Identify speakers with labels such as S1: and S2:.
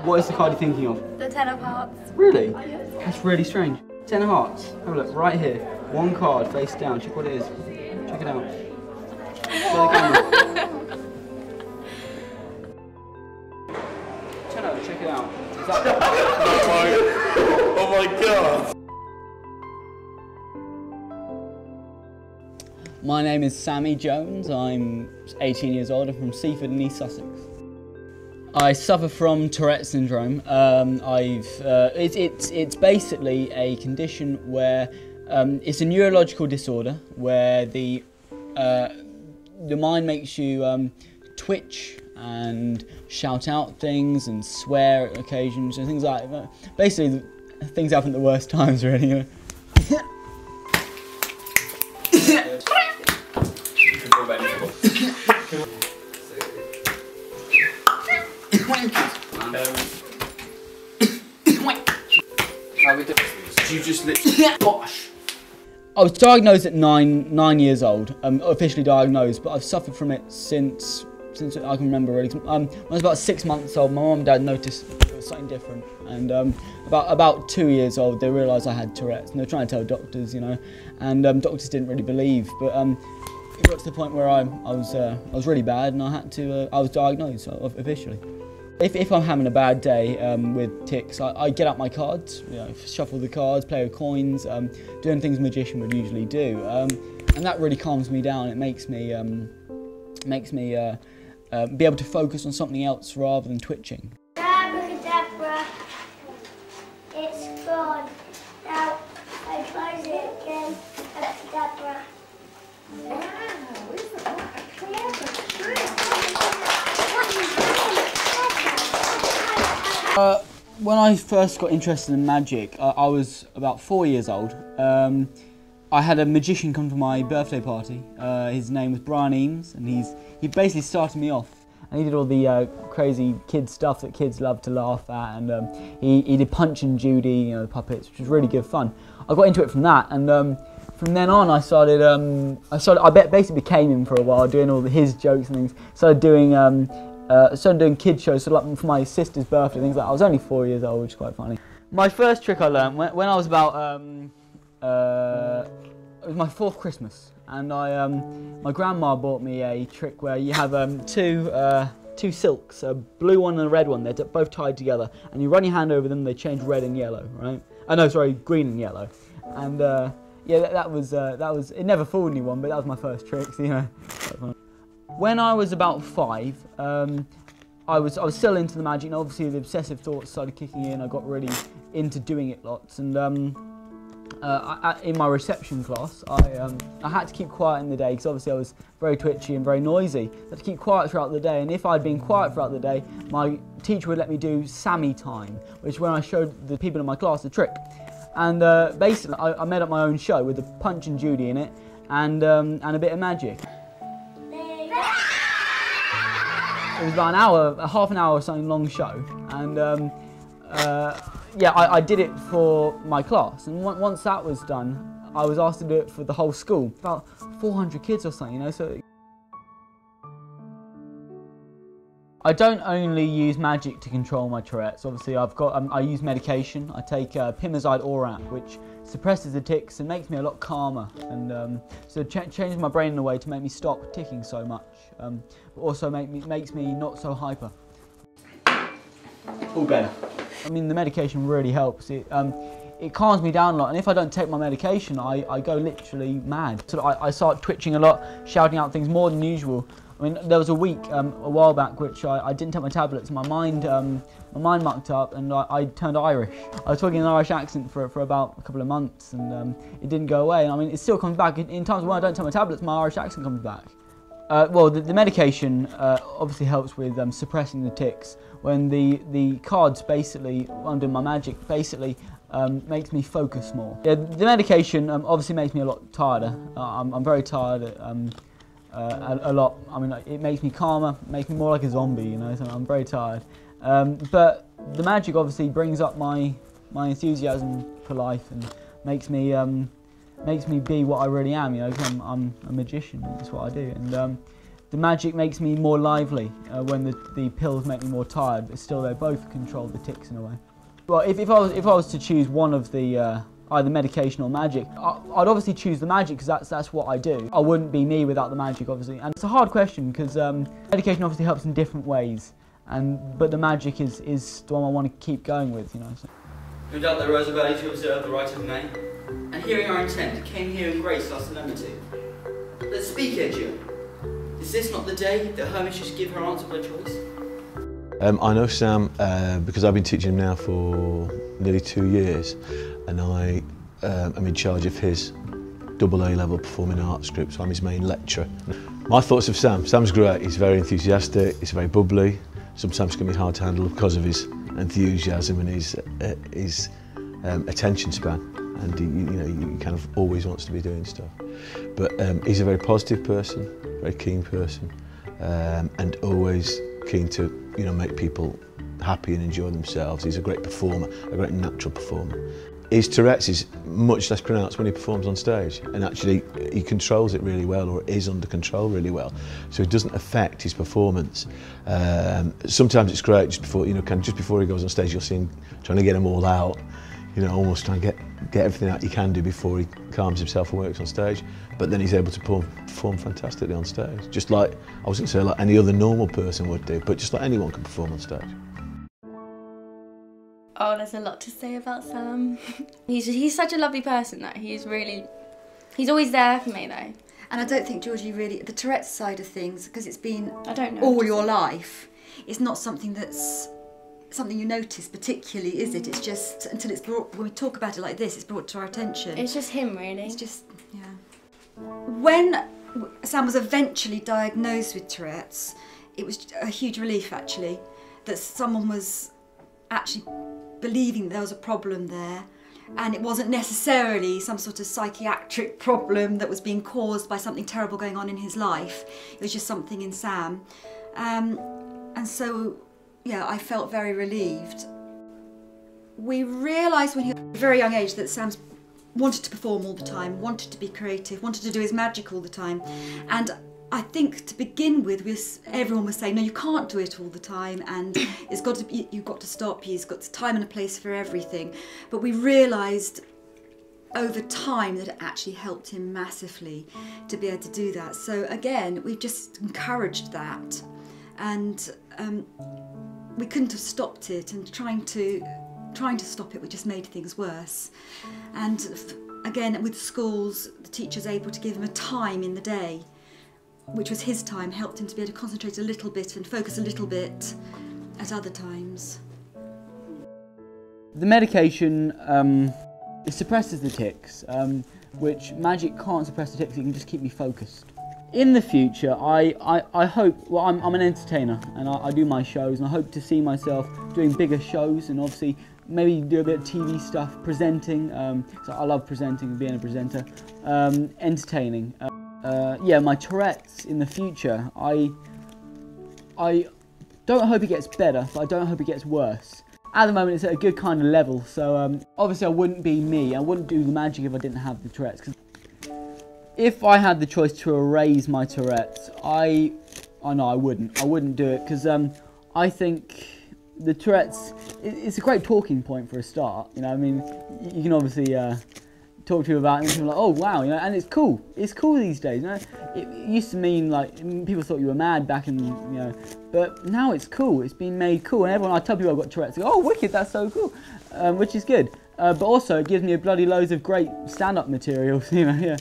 S1: What is the card you're thinking of?
S2: The Ten of Hearts.
S1: Really? That's really strange. Ten of Hearts. Have a look, right here. One card, face down. Check what it is. Check it out. Show the camera. Check it out. Is that...
S3: Oh my god!
S1: My name is Sammy Jones. I'm 18 years old. I'm from Seaford in East Sussex. I suffer from Tourettes syndrome. It's basically a condition where it's a neurological disorder where the mind makes you twitch and shout out things and swear at occasions and things like that. Basically, things happen at the worst times, really. You know?
S3: You just literally... Gosh!
S1: I was diagnosed at nine years old, officially diagnosed, but I've suffered from it since I can remember really. When I was about 6 months old, my mum and dad noticed it was something different, and about 2 years old, they realised I had Tourette's, and they were trying to tell doctors, you know, and doctors didn't really believe, but it got to the point where I was really bad, and I was diagnosed officially. If I'm having a bad day with tics, I get out my cards, you know, shuffle the cards, play with coins, doing things a magician would usually do, and that really calms me down. It makes me be able to focus on something else rather than twitching.
S4: Abracadabra, it's gone. Now I close it again. Abracadabra.
S2: Wow, isn't that a clever trick?
S1: When I first got interested in magic, I was about 4 years old. I had a magician come to my birthday party. His name was Brian Eames, and he basically started me off. And he did all the crazy kid stuff that kids love to laugh at, and he did Punch and Judy, you know, the puppets, which was really good fun. I got into it from that, and from then on I basically became him for a while, doing all his jokes and things. Started doing kid shows, so like for my sister's birthday, things like that. I was only 4 years old, which is quite funny. My first trick I learned when I was about it was my 4th Christmas, and my grandma bought me a trick where you have two silks, a blue one and a red one. They're both tied together, and you run your hand over them. They change red and yellow, right? Oh no, sorry, green and yellow. And yeah, that was it. Never fooled anyone, but that was my first trick. So, you know. When I was about 5, I was still into the magic, and obviously the obsessive thoughts started kicking in. I got really into doing it lots, and in my reception class, I had to keep quiet in the day because obviously I was very twitchy and very noisy. I had to keep quiet throughout the day, and if I'd been quiet throughout the day, my teacher would let me do Sammy time, which is when I showed the people in my class the trick. And basically, I made up my own show with the Punch and Judy in it, and a bit of magic. It was about an hour, half an hour or something long show, and yeah, I did it for my class, and once that was done, I was asked to do it for the whole school, about 400 kids or something, you know. So I don't only use magic to control my Tourette's. Obviously, I use medication. I take Pimozide Orat, which suppresses the tics and makes me a lot calmer, and so changes my brain in a way to make me stop ticking so much, but also makes me not so hyper. All better. I mean, the medication really helps. It calms me down a lot, and if I don't take my medication, I go literally mad. So I start twitching a lot, shouting out things more than usual. I mean, there was a week a while back which I didn't take my tablets. My mind mucked up, and I turned Irish. I was talking in an Irish accent for about a couple of months, and it didn't go away. And I mean, it still comes back. In times when I don't take my tablets, my Irish accent comes back. Well, the medication obviously helps with suppressing the tics. When the cards basically, under my magic, basically makes me focus more. Yeah, the medication obviously makes me a lot tireder. I'm very tired a lot. I mean, it makes me calmer, makes me more like a zombie, you know, so I'm very tired. But the magic obviously brings up my enthusiasm for life and makes me be what I really am, you know, 'cause I'm a magician, that's what I do. And The magic makes me more lively when the pills make me more tired, but still they both control the tics in a way. Well, if I was to choose one of the either medication or magic, I'd obviously choose the magic because that's what I do. I wouldn't be me without the magic, obviously. And it's a hard question because medication obviously helps in different ways, but the magic is the one I want to keep going with, you know. So.
S5: No doubt there rose early to observe the rite of May, and hearing our intent, came here and graced our solemnity. Let's speak, Edger. Is this not the day that her mistress give her answer by choice?
S6: I know Sam because I've been teaching him now for nearly 2 years, and I am in charge of his AA level performing arts group, so I'm his main lecturer. My thoughts of Sam's great. He's very enthusiastic, he's very bubbly, sometimes can be hard to handle because of his enthusiasm and his attention span, and he kind of always wants to be doing stuff. But he's a very positive person, very keen person, and always keen to make people happy and enjoy themselves. He's a great performer, a great natural performer. His Tourette's is much less pronounced when he performs on stage, and actually he controls it really well, or is under control really well, so it doesn't affect his performance. Sometimes it's great just before just before he goes on stage, you'll see him trying to get them all out, almost trying to get everything out he can do before he calms himself and works on stage. But then he's able to perform fantastically on stage, just like, I was going to say, like any other normal person would do, but just like anyone can perform on stage.
S7: Oh, there's a lot to say about Sam. He's such a lovely person, though. He's always there for me, though.
S2: And I don't think, Georgie, really, the Tourette's side of things, because it's been
S7: I don't know,
S2: all your life, it's not something that's something you notice particularly, is it? It's just until it's brought, when we talk about it like this, it's brought to our attention.
S7: It's just him, really.
S2: It's just, yeah. When Sam was eventually diagnosed with Tourette's, it was a huge relief, actually, that someone was actually believing there was a problem there, and it wasn't necessarily some sort of psychiatric problem that was being caused by something terrible going on in his life. It was just something in Sam. And so, yeah, I felt very relieved. We realised when he was at a very young age that Sam's wanted to perform all the time, wanted to be creative, wanted to do his magic all the time. And I think to begin with, everyone was saying, no, you can't do it all the time, and you've got to stop, he's got time and a place for everything. But we realised over time that it actually helped him massively to be able to do that. So again, we've just encouraged that, and we couldn't have stopped it, and trying to stop it would just made things worse. And again, with schools, the teacher's able to give him a time in the day, which was his time, helped him to be able to concentrate a little bit and focus a little bit at other times.
S1: The medication, it suppresses the tics, which magic can't suppress the tics, it can just keep me focused. In the future, I hope, well, I'm an entertainer, and I do my shows, and I hope to see myself doing bigger shows, and obviously maybe do a bit of TV stuff, presenting, so I love presenting and being a presenter, entertaining. Yeah, my Tourette's in the future, I don't hope it gets better, but I don't hope it gets worse. At the moment it's at a good kind of level, so obviously I wouldn't be me, I wouldn't do the magic if I didn't have the Tourette's. 'Cause if I had the choice to erase my Tourette's, I know I wouldn't do it, because I think the Tourette's, it's a great talking point for a start, you know. I mean, you can obviously talk to you about it and people are like, oh wow, you know, and it's cool these days, you know. It used to mean like people thought you were mad back in, you know, but now it's cool, it's been made cool, and everyone, I tell people I've got Tourette's, they go, oh wicked, that's so cool, which is good, but also it gives me a bloody loads of great stand-up materials, you know, yeah.